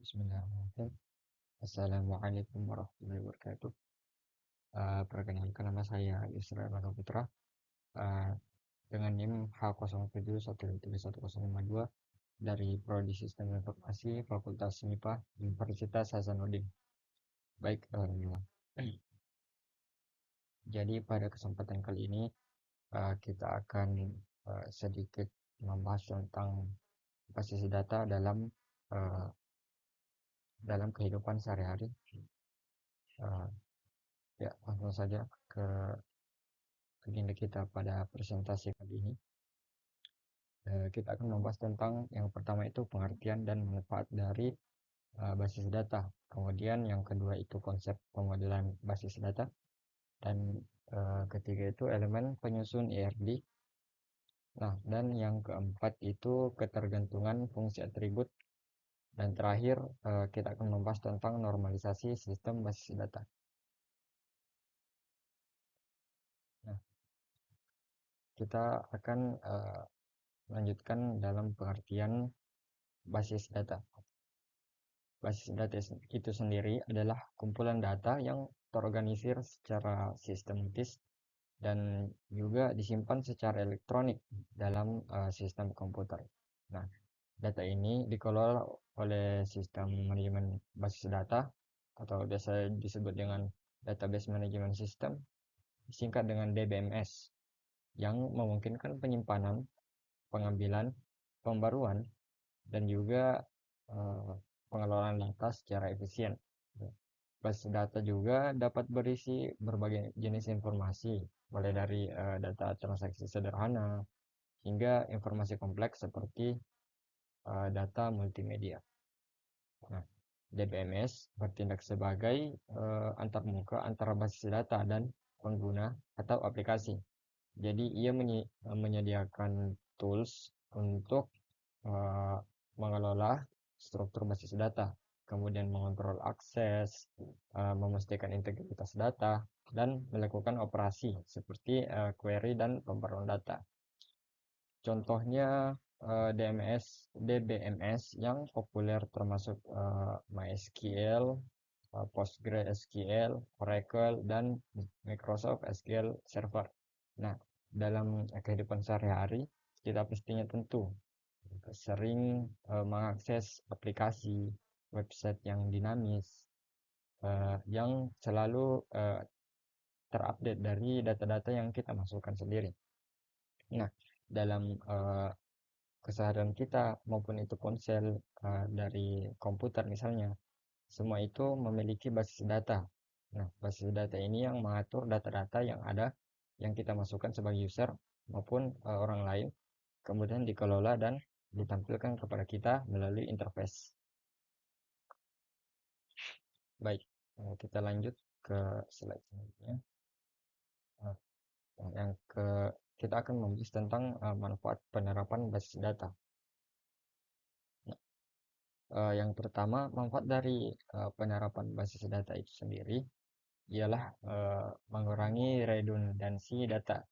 Bismillahirrahmanirrahim. Assalamualaikum warahmatullahi wabarakatuh. Perkenalkan nama saya Yusra Emanuel Putra, uh, dengan NIM H07133152 dari Prodi Sistem Informasi Fakultas MIPA Universitas Hasanuddin. Baik, jadi pada kesempatan kali ini kita akan sedikit membahas tentang basis data dalam kehidupan sehari-hari. Ya, langsung saja ke agenda kita pada presentasi kali ini. Kita akan membahas tentang yang pertama itu pengertian dan manfaat dari basis data. Kemudian yang kedua itu konsep pemodelan basis data. Dan ketiga itu elemen penyusun ERD. Nah, dan yang keempat itu ketergantungan fungsi atribut. Dan terakhir kita akan membahas tentang normalisasi sistem basis data. Nah, kita akan melanjutkan dalam pengertian basis data. Basis data itu sendiri adalah kumpulan data yang terorganisir secara sistematis dan juga disimpan secara elektronik dalam sistem komputer. Nah, data ini dikelola oleh sistem manajemen basis data atau biasa disebut dengan Database Management System, singkat dengan DBMS, yang memungkinkan penyimpanan, pengambilan, pembaruan, dan juga pengelolaan data secara efisien. Basis data juga dapat berisi berbagai jenis informasi, mulai dari data transaksi sederhana hingga informasi kompleks seperti data multimedia. Nah, DBMS bertindak sebagai antarmuka antara basis data dan pengguna atau aplikasi. Jadi ia menyediakan tools untuk mengelola struktur basis data, kemudian mengontrol akses, memastikan integritas data, dan melakukan operasi seperti query dan pembaruan data. Contohnya DBMS yang populer termasuk MySQL, PostgreSQL, Oracle, dan Microsoft SQL Server. Nah, dalam kehidupan sehari-hari kita pastinya tentu sering mengakses aplikasi, website yang dinamis, yang selalu terupdate dari data-data yang kita masukkan sendiri. Nah, dalam keseharian kita maupun itu ponsel dari komputer misalnya, semua itu memiliki basis data. Nah, basis data ini yang mengatur data-data yang ada yang kita masukkan sebagai user maupun orang lain, kemudian dikelola dan ditampilkan kepada kita melalui interface. Baik, kita lanjut ke slide selanjutnya. Kita akan membahas tentang manfaat penerapan basis data. Yang pertama, manfaat dari penerapan basis data itu sendiri ialah mengurangi redundansi data.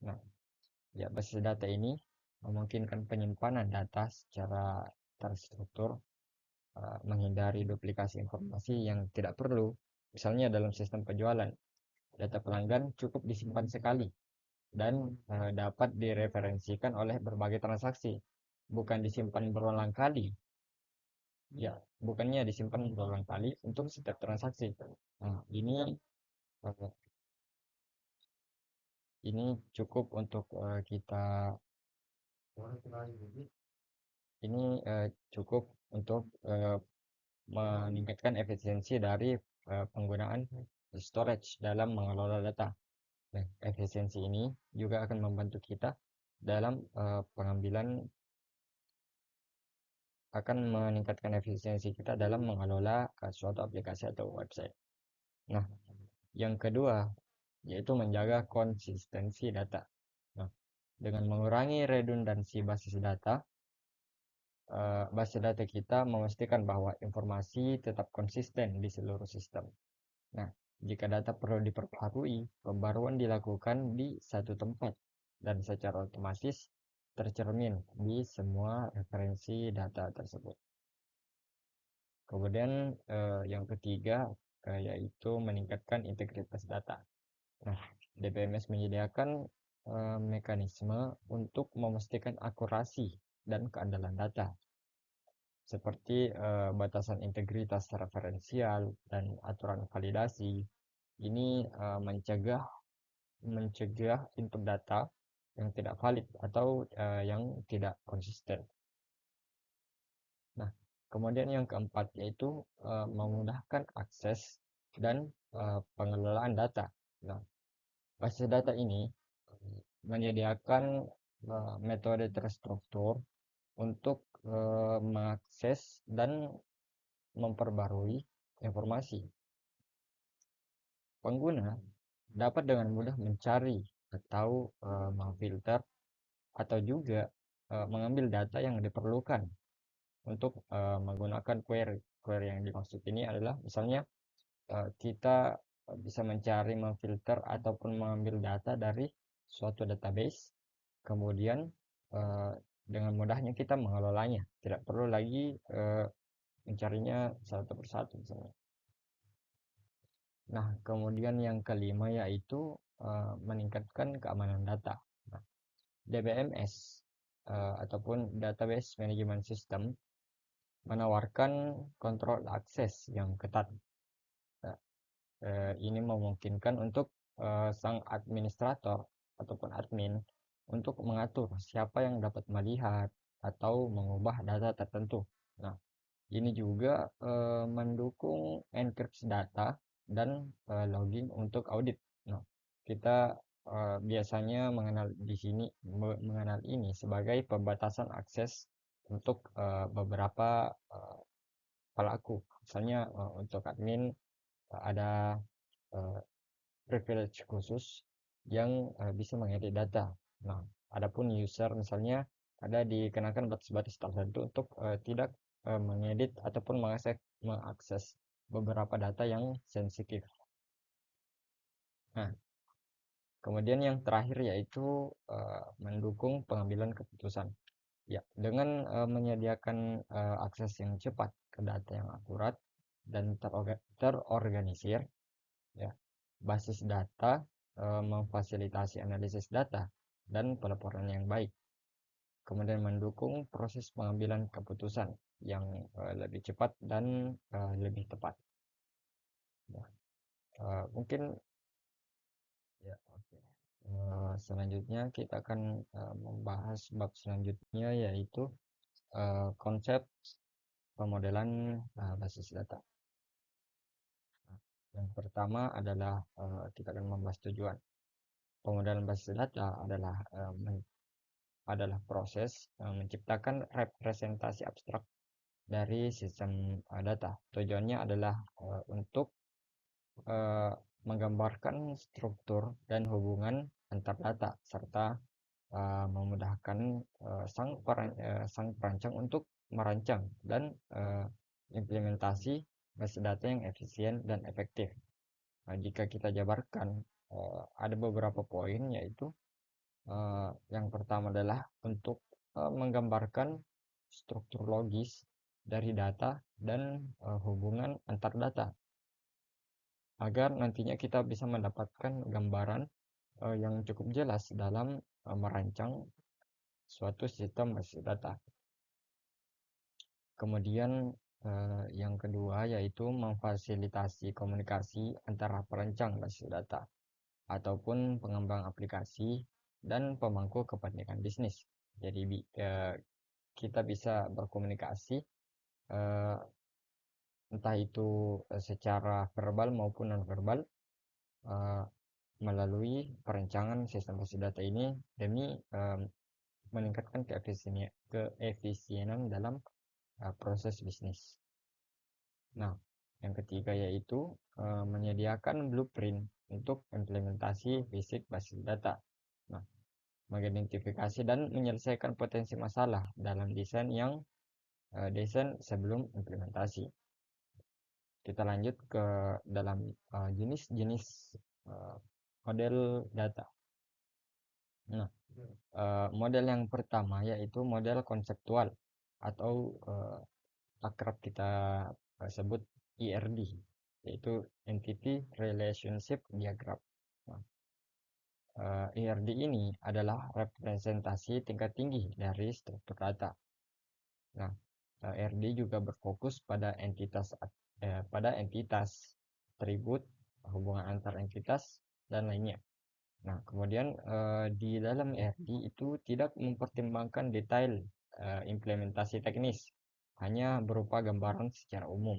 Nah, ya, basis data ini memungkinkan penyimpanan data secara terstruktur, menghindari duplikasi informasi yang tidak perlu. Misalnya dalam sistem penjualan, data pelanggan cukup disimpan sekali dan dapat direferensikan oleh berbagai transaksi, bukan disimpan berulang kali. Ya, bukannya disimpan berulang kali untuk setiap transaksi. Nah, ini cukup untuk kita ini cukup untuk meningkatkan efisiensi dari penggunaan storage dalam mengelola data. Nah, efisiensi ini juga akan membantu kita dalam akan meningkatkan efisiensi kita dalam mengelola suatu aplikasi atau website. Nah, yang kedua yaitu menjaga konsistensi data. Nah, dengan mengurangi redundansi basis data kita memastikan bahwa informasi tetap konsisten di seluruh sistem. Nah, jika data perlu diperbarui, pembaruan dilakukan di satu tempat dan secara otomatis tercermin di semua referensi data tersebut. Kemudian yang ketiga yaitu meningkatkan integritas data. Nah, DBMS menyediakan mekanisme untuk memastikan akurasi dan keandalan data, seperti batasan integritas referensial dan aturan validasi. Ini mencegah input data yang tidak valid atau yang tidak konsisten. Nah, kemudian yang keempat yaitu memudahkan akses dan pengelolaan data. Nah, basis data ini menyediakan metode terstruktur untuk mengakses dan memperbarui informasi. Pengguna dapat dengan mudah mencari atau memfilter atau juga mengambil data yang diperlukan untuk menggunakan query. Query yang dimaksud ini adalah misalnya kita bisa mencari, memfilter ataupun mengambil data dari suatu database, kemudian dengan mudahnya kita mengelolanya, tidak perlu lagi mencarinya satu persatu misalnya. Nah, kemudian yang kelima yaitu meningkatkan keamanan data. Nah, DBMS ataupun Database Management System menawarkan kontrol akses yang ketat. Nah, ini memungkinkan untuk sang administrator ataupun admin untuk mengatur siapa yang dapat melihat atau mengubah data tertentu. Nah, ini juga mendukung enkripsi data dan logging untuk audit. Nah, kita biasanya mengenal ini sebagai pembatasan akses untuk beberapa pelaku. Misalnya untuk admin ada privilege khusus yang bisa mengedit data. Nah, adapun user misalnya ada dikenakan batas-batas tertentu untuk tidak mengedit ataupun mengakses beberapa data yang sensitif. Nah, kemudian yang terakhir yaitu mendukung pengambilan keputusan. Ya, dengan menyediakan akses yang cepat ke data yang akurat dan terorganisir, ya, basis data memfasilitasi analisis data dan pelaporan yang baik, kemudian mendukung proses pengambilan keputusan yang lebih cepat dan lebih tepat. Ya, mungkin ya, oke. Selanjutnya kita akan membahas bab selanjutnya yaitu konsep pemodelan basis data. Nah, yang pertama adalah kita akan membahas tujuan. Pemodelan basis data adalah proses menciptakan representasi abstrak dari sistem data. Tujuannya adalah untuk menggambarkan struktur dan hubungan antar data serta memudahkan sang perancang untuk merancang dan implementasi basis data yang efisien dan efektif. Nah, jika kita jabarkan ada beberapa poin, yaitu yang pertama adalah untuk menggambarkan struktur logis dari data dan hubungan antar data agar nantinya kita bisa mendapatkan gambaran yang cukup jelas dalam merancang suatu sistem basis data. Kemudian yang kedua yaitu memfasilitasi komunikasi antara perancang basis data ataupun pengembang aplikasi dan pemangku kepentingan bisnis. Jadi kita bisa berkomunikasi entah itu secara verbal maupun non verbal melalui perancangan sistem basis data ini demi meningkatkan keefisienan dalam proses bisnis. Nah, yang ketiga yaitu menyediakan blueprint untuk implementasi fisik basis data. Nah, mengidentifikasi dan menyelesaikan potensi masalah dalam desain sebelum implementasi. Kita lanjut ke dalam jenis-jenis model data. Nah, model yang pertama yaitu model konseptual atau akrab kita sebut ERD, yaitu Entity Relationship Diagram. Nah, ERD ini adalah representasi tingkat tinggi dari struktur data. Nah, ERD juga berfokus pada entitas, atribut, hubungan antar entitas, dan lainnya. Nah, kemudian di dalam ERD itu tidak mempertimbangkan detail implementasi teknis, hanya berupa gambaran secara umum.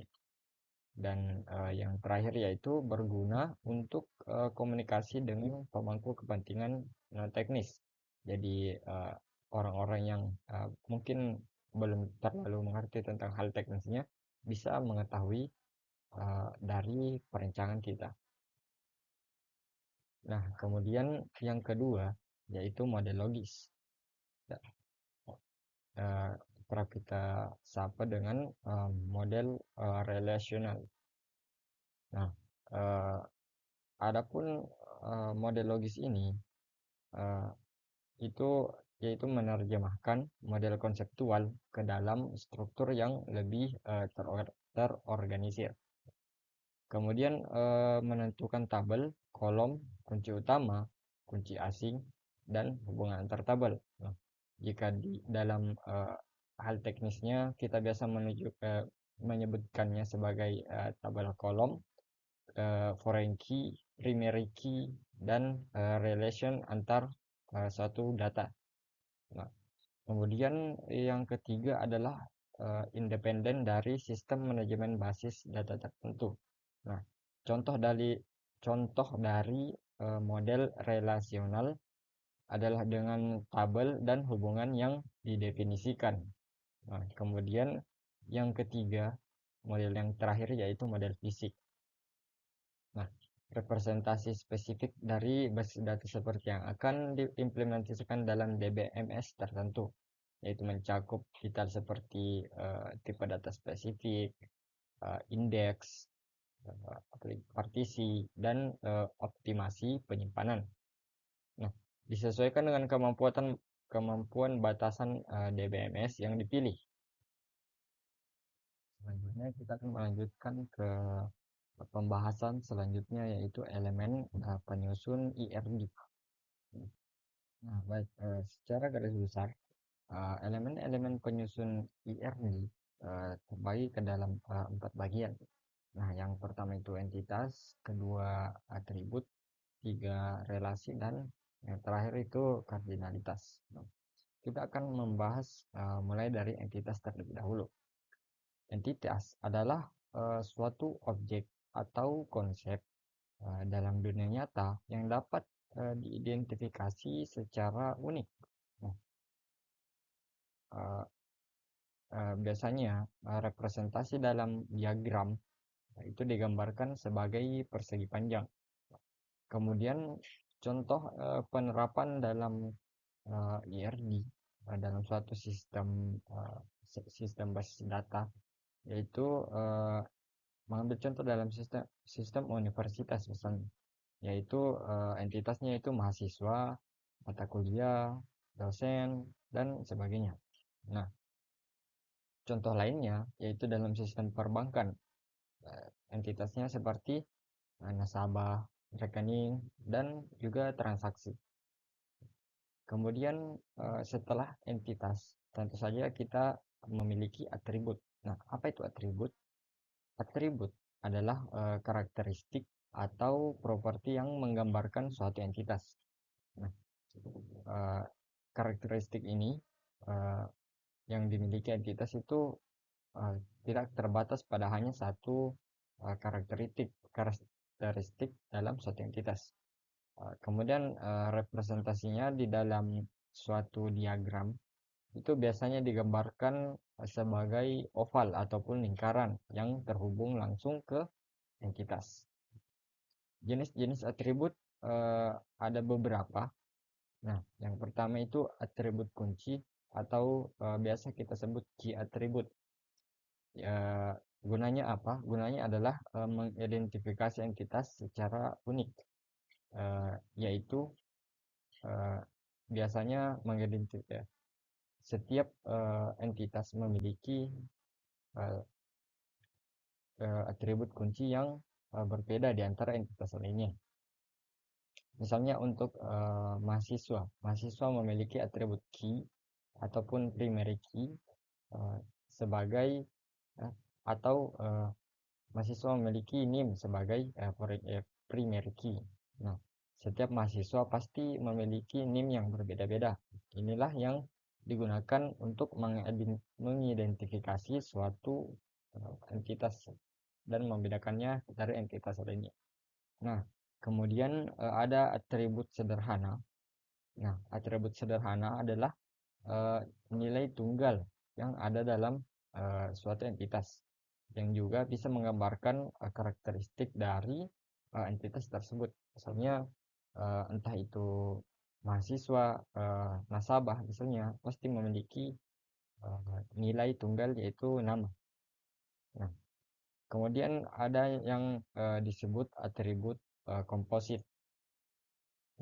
Dan yang terakhir yaitu berguna untuk komunikasi dengan pemangku kepentingan non teknis. Jadi orang-orang yang mungkin belum terlalu mengerti tentang hal teknisnya bisa mengetahui dari perencanaan kita. Nah, kemudian yang kedua yaitu model logis. Kerap kita sapa dengan model relasional. Nah, adapun model logis ini uh, itu yaitu menerjemahkan model konseptual ke dalam struktur yang lebih terorganisir. Kemudian menentukan tabel, kolom, kunci utama, kunci asing, dan hubungan antar tabel. Nah, jika di dalam hal teknisnya kita biasa menyebutkannya sebagai tabel kolom, foreign key, primary key, dan relation antar suatu data. Nah, kemudian yang ketiga adalah independen dari sistem manajemen basis data tertentu. Nah, contoh dari model relasional adalah dengan tabel dan hubungan yang didefinisikan. Nah, kemudian yang ketiga, model yang terakhir yaitu model fisik. Nah, representasi spesifik dari basis data seperti yang akan diimplementasikan dalam DBMS tertentu, yaitu mencakup detail seperti tipe data spesifik, indeks, partisi, dan optimasi penyimpanan. Nah, disesuaikan dengan kemampuan batasan DBMS yang dipilih. Selanjutnya kita akan melanjutkan ke pembahasan selanjutnya yaitu elemen penyusun ERD. Nah, baik, secara garis besar elemen-elemen penyusun ERD terbagi ke dalam 4 bagian. Nah, yang pertama itu entitas, kedua atribut, 3 relasi, dan yang terakhir itu kardinalitas. Nah, kita akan membahas mulai dari entitas terlebih dahulu. Entitas adalah suatu objek atau konsep dalam dunia nyata yang dapat diidentifikasi secara unik. Nah, biasanya representasi dalam diagram itu digambarkan sebagai persegi panjang. Kemudian contoh penerapan dalam ERD dalam suatu sistem basis data yaitu mengambil contoh dalam sistem universitas misalnya, yaitu entitasnya itu mahasiswa, mata kuliah, dosen, dan sebagainya. Nah, contoh lainnya yaitu dalam sistem perbankan, entitasnya seperti nasabah, rekening, dan juga transaksi. Kemudian setelah entitas, tentu saja kita memiliki atribut. Nah, apa itu atribut? Atribut adalah karakteristik atau properti yang menggambarkan suatu entitas. Nah, karakteristik ini yang dimiliki entitas itu tidak terbatas pada hanya satu karakteristik dalam suatu entitas. Kemudian representasinya di dalam suatu diagram itu biasanya digambarkan sebagai oval ataupun lingkaran yang terhubung langsung ke entitas. Jenis-jenis atribut ada beberapa. Nah, yang pertama itu atribut kunci atau biasa kita sebut key atribut. Gunanya apa? Gunanya adalah mengidentifikasi entitas secara unik, yaitu biasanya mengidentifikasi setiap entitas memiliki atribut kunci yang berbeda di antara entitas lainnya. Misalnya untuk mahasiswa memiliki atribut key ataupun primary key sebagai atau mahasiswa memiliki NIM sebagai primary key. Nah, setiap mahasiswa pasti memiliki NIM yang berbeda-beda. Inilah yang digunakan untuk mengidentifikasi suatu entitas dan membedakannya dari entitas lainnya. Nah, kemudian ada atribut sederhana. Nah, atribut sederhana adalah nilai tunggal yang ada dalam suatu entitas yang juga bisa menggambarkan karakteristik dari entitas tersebut. Misalnya entah itu mahasiswa, nasabah misalnya pasti memiliki nilai tunggal yaitu nama. Nah, kemudian ada yang disebut atribut komposit.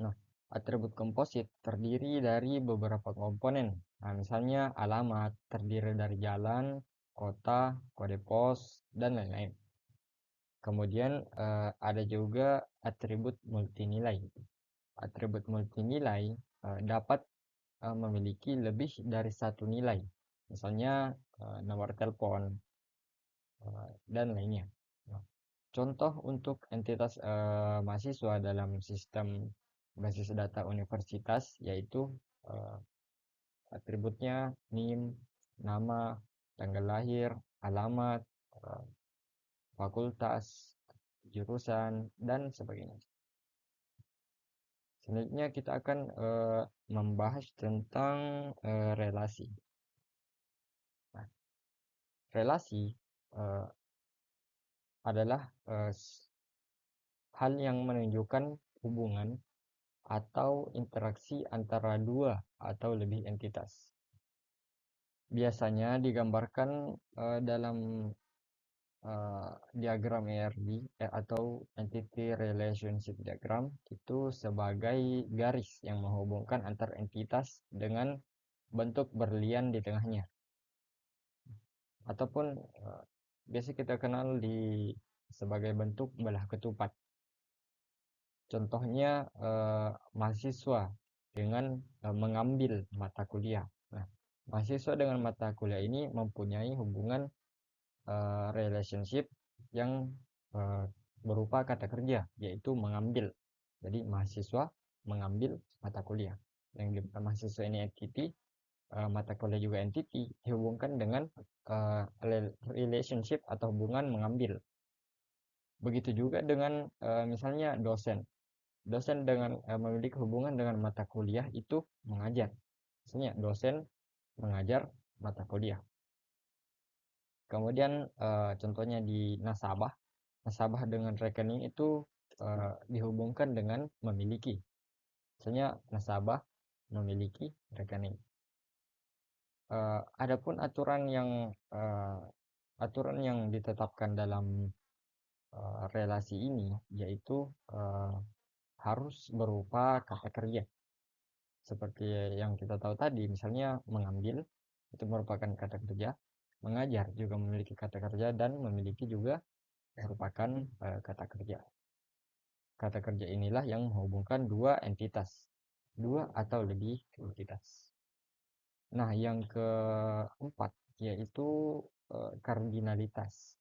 Nah, atribut komposit terdiri dari beberapa komponen. Nah, misalnya alamat terdiri dari jalan, kota, kode pos, dan lain-lain. Kemudian ada juga atribut multinilai. Atribut multinilai dapat memiliki lebih dari satu nilai. Misalnya nomor telepon dan lainnya. Nah, contoh untuk entitas mahasiswa dalam sistem basis data universitas yaitu atributnya NIM, nama, tanggal lahir, alamat, fakultas, jurusan, dan sebagainya. Selanjutnya kita akan membahas tentang relasi. Nah, relasi adalah hal yang menunjukkan hubungan atau interaksi antara dua atau lebih entitas. Biasanya digambarkan dalam diagram ERD atau Entity Relationship Diagram itu sebagai garis yang menghubungkan antar entitas dengan bentuk berlian di tengahnya. Ataupun biasa kita kenal sebagai bentuk belah ketupat. Contohnya mahasiswa dengan mengambil mata kuliah. Nah, mahasiswa dengan mata kuliah ini mempunyai hubungan relationship yang berupa kata kerja, yaitu mengambil. Jadi mahasiswa mengambil mata kuliah. Yang di mahasiswa ini entity, mata kuliah juga entity, dihubungkan dengan relationship atau hubungan mengambil. Begitu juga dengan misalnya dosen. Dosen dengan memiliki hubungan dengan mata kuliah itu mengajar. Misalnya dosen mengajar mata kuliah. Kemudian contohnya di nasabah. Nasabah dengan rekening itu dihubungkan dengan memiliki. Misalnya nasabah memiliki rekening. Adapun aturan yang ditetapkan dalam relasi ini yaitu harus berupa kata kerja. Seperti yang kita tahu tadi, misalnya mengambil itu merupakan kata kerja, mengajar juga memiliki kata kerja, dan memiliki juga merupakan kata kerja. Kata kerja inilah yang menghubungkan dua entitas, dua atau lebih entitas. Nah, yang keempat yaitu kardinalitas.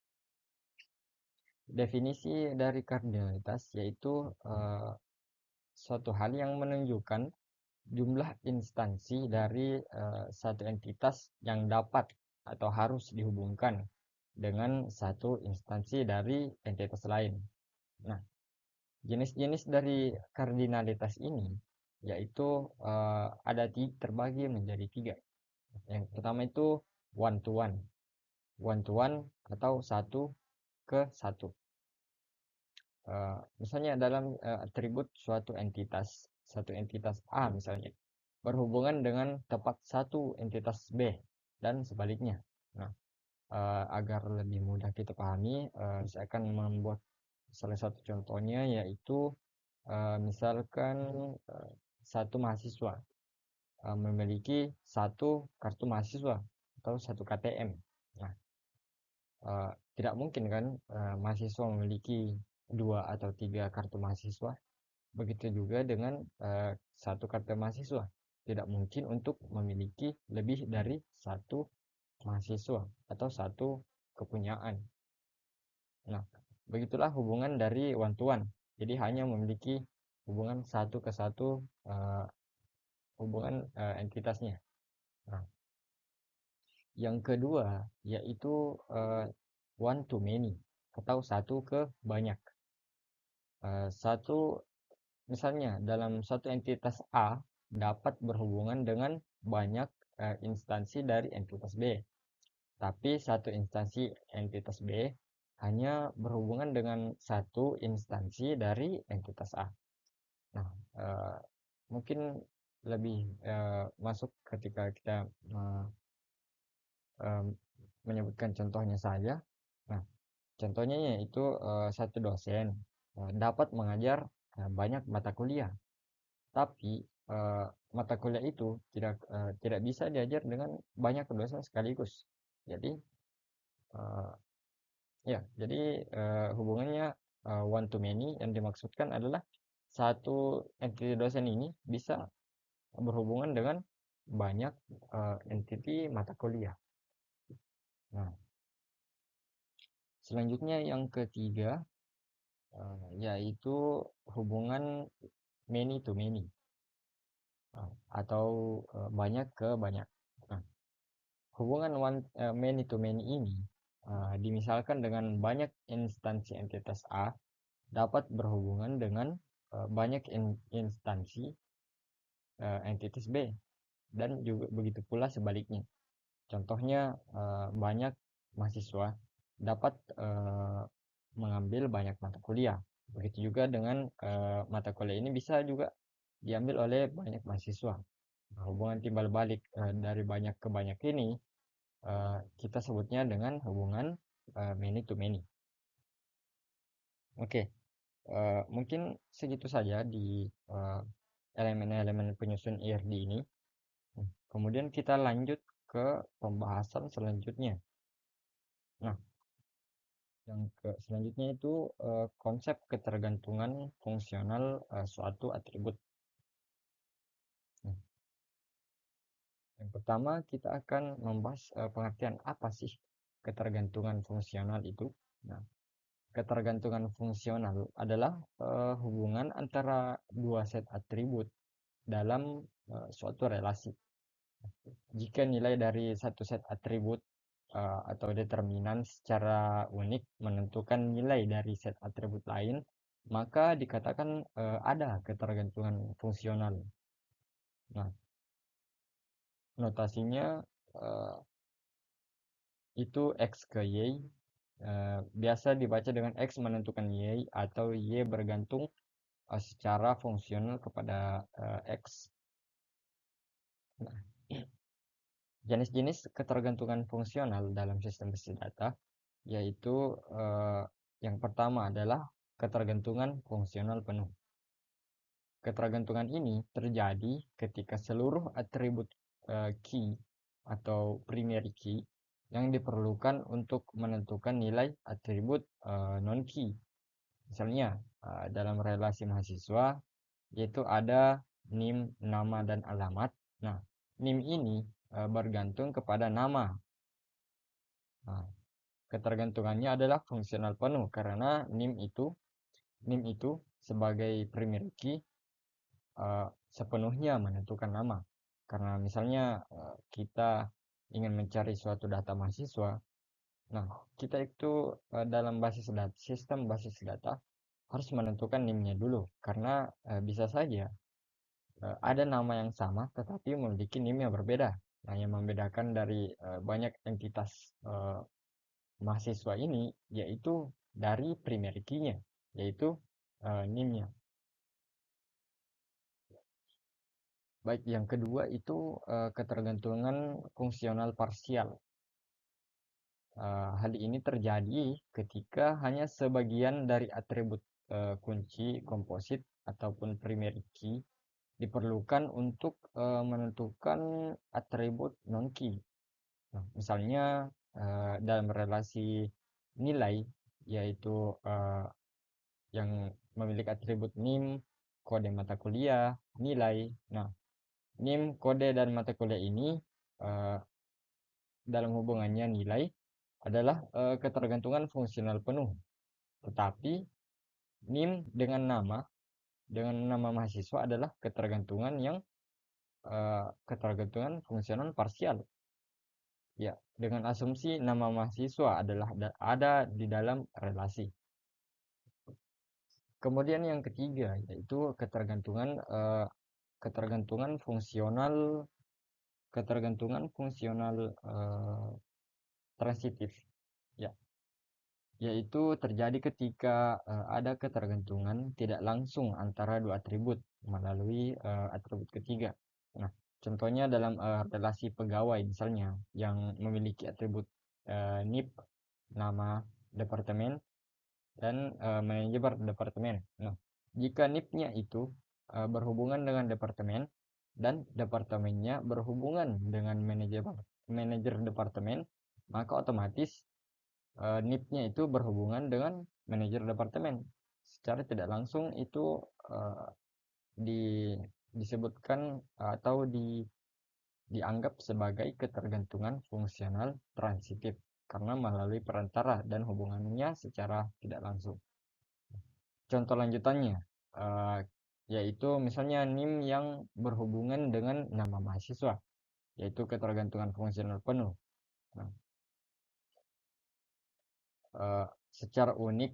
Definisi dari kardinalitas yaitu suatu hal yang menunjukkan jumlah instansi dari satu entitas yang dapat atau harus dihubungkan dengan satu instansi dari entitas lain. Nah, jenis-jenis dari kardinalitas ini yaitu terbagi menjadi 3. Yang pertama itu one to one atau satu ke satu. Misalnya dalam atribut suatu entitas A misalnya berhubungan dengan tepat satu entitas B dan sebaliknya. Nah, agar lebih mudah kita pahami, saya akan membuat salah satu contohnya yaitu misalkan satu mahasiswa memiliki satu kartu mahasiswa atau satu KTM. Nah, Tidak mungkin kan mahasiswa memiliki 2 atau 3 kartu mahasiswa. Begitu juga dengan satu kartu mahasiswa. Tidak mungkin untuk memiliki lebih dari satu mahasiswa atau satu kepunyaan. Nah, begitulah hubungan dari one to one. Jadi hanya memiliki hubungan satu ke satu hubungan entitasnya. Nah, yang kedua yaitu one to many atau satu ke banyak. Satu misalnya dalam satu entitas A dapat berhubungan dengan banyak instansi dari entitas B. Tapi satu instansi entitas B hanya berhubungan dengan satu instansi dari entitas A. Nah, mungkin lebih masuk ketika kita menyebutkan contohnya saja. Nah, contohnya yaitu satu dosen dapat mengajar banyak mata kuliah, tapi mata kuliah itu tidak bisa diajar dengan banyak dosen sekaligus. Jadi hubungannya one to many yang dimaksudkan adalah satu entiti dosen ini bisa berhubungan dengan banyak entiti mata kuliah. Nah, selanjutnya yang ketiga yaitu hubungan many to many atau banyak ke banyak. Nah, hubungan many to many ini dimisalkan dengan banyak instansi entitas A dapat berhubungan dengan banyak instansi entitas B dan juga begitu pula sebaliknya. Contohnya banyak mahasiswa dapat mengambil banyak mata kuliah. Begitu juga dengan mata kuliah ini bisa juga diambil oleh banyak mahasiswa. Nah, hubungan timbal balik dari banyak ke banyak ini kita sebutnya dengan hubungan many to many. Oke, mungkin segitu saja di elemen-elemen penyusun IRD ini. Kemudian kita lanjut ke pembahasan selanjutnya. Nah, selanjutnya itu konsep ketergantungan fungsional suatu atribut. Nah, yang pertama kita akan membahas pengertian apa sih ketergantungan fungsional itu. Nah, ketergantungan fungsional adalah hubungan antara dua set atribut dalam suatu relasi. Jika nilai dari satu set atribut atau determinan secara unik menentukan nilai dari set atribut lain, maka dikatakan ada ketergantungan fungsional. Nah, notasinya itu X ke Y biasa dibaca dengan X menentukan Y atau Y bergantung secara fungsional kepada X. Nah, jenis-jenis ketergantungan fungsional dalam sistem basis data yaitu yang pertama adalah ketergantungan fungsional penuh. Ketergantungan ini terjadi ketika seluruh atribut key atau primary key yang diperlukan untuk menentukan nilai atribut non-key. Misalnya dalam relasi mahasiswa yaitu ada NIM, nama, dan alamat. Nah, NIM ini bergantung kepada nama. Nah, ketergantungannya adalah fungsional penuh karena NIM itu sebagai primary key sepenuhnya menentukan nama. Karena misalnya kita ingin mencari suatu data mahasiswa, nah kita itu dalam sistem basis data harus menentukan NIM-nya dulu karena bisa saja ada nama yang sama tetapi memiliki NIM yang berbeda. Nah, yang membedakan dari banyak entitas mahasiswa ini yaitu dari primary key-nya, yaitu NIM-nya. Baik, yang kedua itu ketergantungan fungsional parsial. Hal ini terjadi ketika hanya sebagian dari atribut kunci komposit ataupun primary key diperlukan untuk menentukan atribut non-key. Nah, misalnya dalam relasi nilai, yaitu yang memiliki atribut NIM, kode mata kuliah, nilai. Nah, NIM, kode, dan mata kuliah ini eh, dalam hubungannya nilai adalah ketergantungan fungsional penuh. Tetapi NIM dengan nama mahasiswa adalah ketergantungan fungsional parsial. Ya, dengan asumsi nama mahasiswa adalah ada di dalam relasi. Kemudian yang ketiga yaitu ketergantungan fungsional transitif. Ya, yaitu terjadi ketika ada ketergantungan tidak langsung antara dua atribut melalui atribut ketiga. Nah, contohnya dalam relasi pegawai misalnya yang memiliki atribut NIP, nama departemen, dan manajer departemen. Nah, jika NIP-nya itu berhubungan dengan departemen dan departemennya berhubungan dengan manajer departemen, maka otomatis NIP-nya itu berhubungan dengan manajer departemen. Secara tidak langsung itu di, disebutkan atau dianggap sebagai ketergantungan fungsional transitif karena melalui perantara dan hubungannya secara tidak langsung. Contoh lanjutannya yaitu misalnya NIM yang berhubungan dengan nama mahasiswa, yaitu ketergantungan fungsional penuh. Nah, secara unik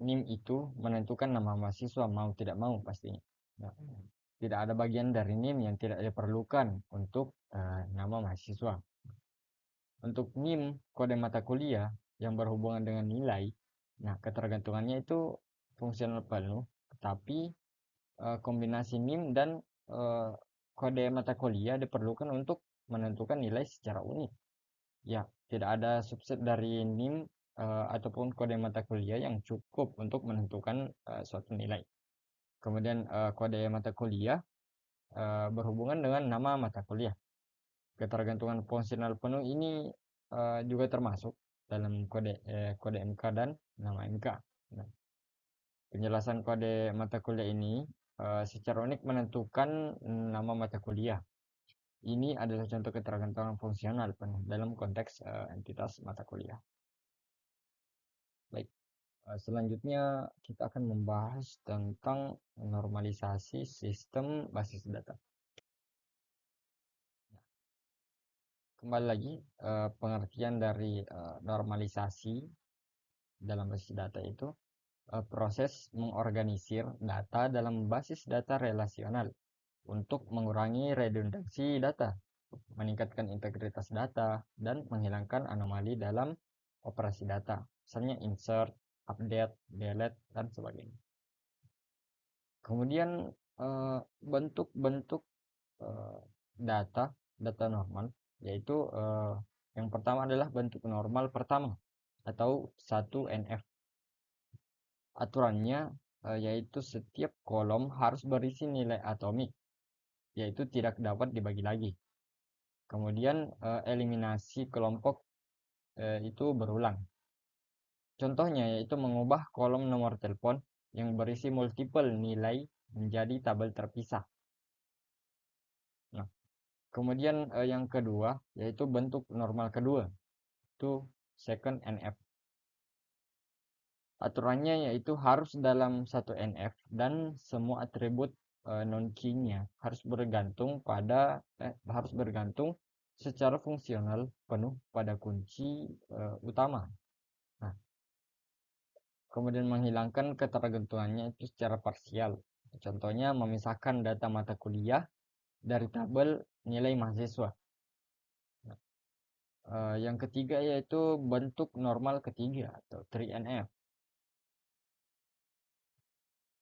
NIM itu menentukan nama mahasiswa mau tidak mau pastinya. Nah, tidak ada bagian dari NIM yang tidak diperlukan untuk nama mahasiswa. Untuk NIM kode mata kuliah yang berhubungan dengan nilai, nah ketergantungannya itu fungsional penuh, tetapi kombinasi NIM dan kode mata kuliah diperlukan untuk menentukan nilai secara unik. Ya, tidak ada subset dari NIM ataupun kode mata kuliah yang cukup untuk menentukan suatu nilai. Kemudian kode mata kuliah berhubungan dengan nama mata kuliah. Ketergantungan fungsional penuh ini juga termasuk dalam kode MK dan nama MK. Nah, penjelasan kode mata kuliah ini secara unik menentukan nama mata kuliah. Ini adalah contoh ketergantungan fungsional penuh dalam konteks entitas mata kuliah. Baik, selanjutnya kita akan membahas tentang normalisasi sistem basis data. Kembali lagi, pengertian dari normalisasi dalam basis data itu proses mengorganisir data dalam basis data relasional untuk mengurangi redundansi data, meningkatkan integritas data, dan menghilangkan anomali dalam operasi data, misalnya insert, update, delete, dan sebagainya. Kemudian bentuk-bentuk data normal, yaitu yang pertama adalah bentuk normal pertama atau 1NF. Aturannya yaitu setiap kolom harus berisi nilai atomik, yaitu tidak dapat dibagi lagi. Kemudian eliminasi kelompok itu berulang. Contohnya yaitu mengubah kolom nomor telepon yang berisi multiple nilai menjadi tabel terpisah. Nah, kemudian yang kedua yaitu bentuk normal kedua, itu second NF. Aturannya yaitu harus dalam satu NF dan semua atribut non-key-nya harus bergantung secara fungsional penuh pada kunci utama. Nah, kemudian menghilangkan ketergantungannya itu secara parsial. Contohnya memisahkan data mata kuliah dari tabel nilai mahasiswa. Nah, yang ketiga yaitu bentuk normal ketiga atau 3NF.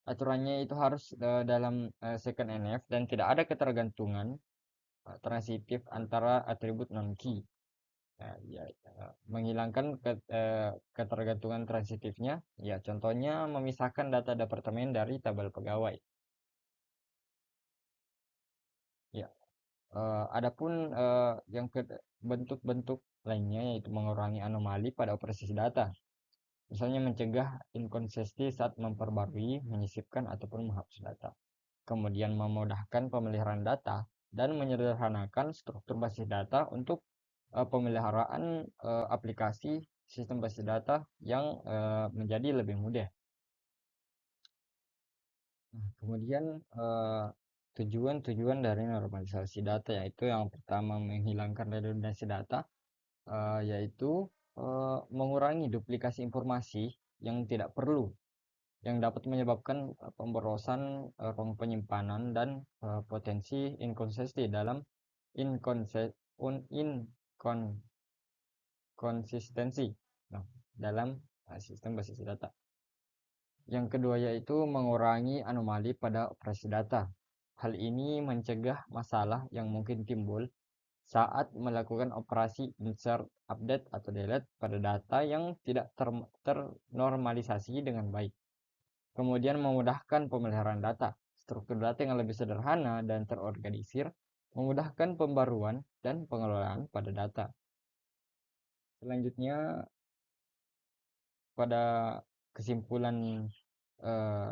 Aturannya itu harus dalam second NF dan tidak ada ketergantungan transitif antara atribut non-key. Ya, menghilangkan ketergantungan transitifnya, ya contohnya memisahkan data departemen dari tabel pegawai. Ya, adapun yang bentuk-bentuk lainnya yaitu mengurangi anomali pada operasi data. Misalnya mencegah inkonsistensi saat memperbarui, menyisipkan, ataupun menghapus data. Kemudian memudahkan pemeliharaan data dan menyederhanakan struktur basis data untuk pemeliharaan aplikasi sistem basis data yang menjadi lebih mudah. Nah, kemudian tujuan-tujuan dari normalisasi data yaitu yang pertama menghilangkan redundansi data, yaitu mengurangi duplikasi informasi yang tidak perlu yang dapat menyebabkan pemborosan ruang penyimpanan dan potensi inkonsistensi dalam inkonsistensi nah, dalam sistem basis data. Yang kedua yaitu mengurangi anomali pada operasi data. Hal ini mencegah masalah yang mungkin timbul saat melakukan operasi insert, update, atau delete pada data yang tidak ternormalisasi dengan baik. Kemudian memudahkan pemeliharaan data. Struktur data yang lebih sederhana dan terorganisir memudahkan pembaruan dan pengelolaan pada data. Selanjutnya, pada kesimpulan eh,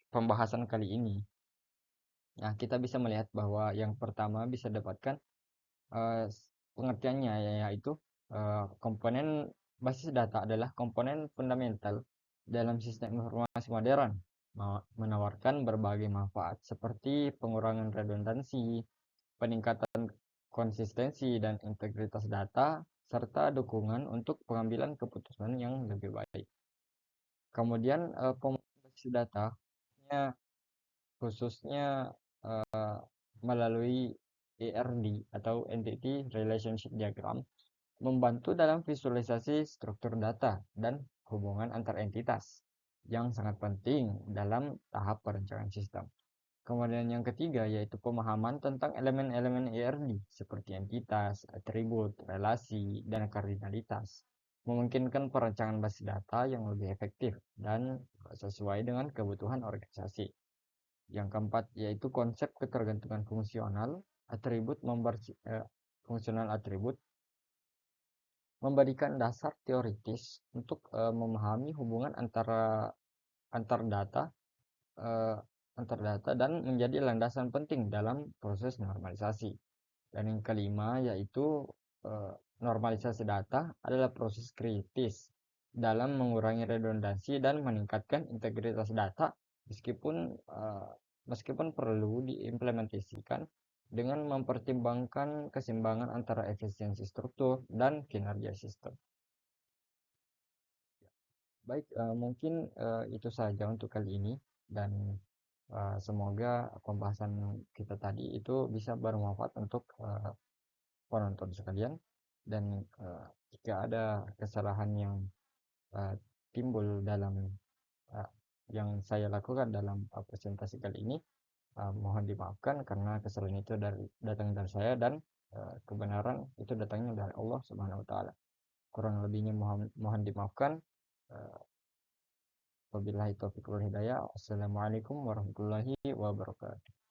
pembahasan kali ini, nah kita bisa melihat bahwa yang pertama bisa dapatkan eh, pengertiannya yaitu komponen basis data adalah komponen fundamental dalam sistem informasi modern, menawarkan berbagai manfaat seperti pengurangan redundansi, peningkatan konsistensi dan integritas data, serta dukungan untuk pengambilan keputusan yang lebih baik. Kemudian komponen basis data khususnya melalui ERD atau Entity Relationship Diagram membantu dalam visualisasi struktur data dan hubungan antar entitas yang sangat penting dalam tahap perencanaan sistem. Kemudian yang ketiga yaitu pemahaman tentang elemen-elemen ERD seperti entitas, atribut, relasi, dan kardinalitas memungkinkan perencanaan basis data yang lebih efektif dan sesuai dengan kebutuhan organisasi. Yang keempat yaitu konsep ketergantungan fungsional, fungsional atribut memberikan dasar teoritis untuk memahami hubungan antar data eh, antar data dan menjadi landasan penting dalam proses normalisasi. Dan yang kelima yaitu normalisasi data adalah proses kritis dalam mengurangi redundansi dan meningkatkan integritas data meskipun meskipun perlu diimplementasikan dengan mempertimbangkan keseimbangan antara efisiensi struktur dan kinerja sistem. Baik, mungkin itu saja untuk kali ini dan semoga pembahasan kita tadi itu bisa bermanfaat untuk penonton sekalian dan jika ada kesalahan yang uh, timbul dalam uh, yang saya lakukan dalam presentasi kali ini, mohon dimaafkan karena kesalahan itu datang dari saya dan kebenaran itu datangnya dari Allah Subhanahu wa taala. Kurang lebihnya mohon dimaafkan. Uh, Wabillahi taufiq wal hidayah. Assalamualaikum warahmatullahi wabarakatuh.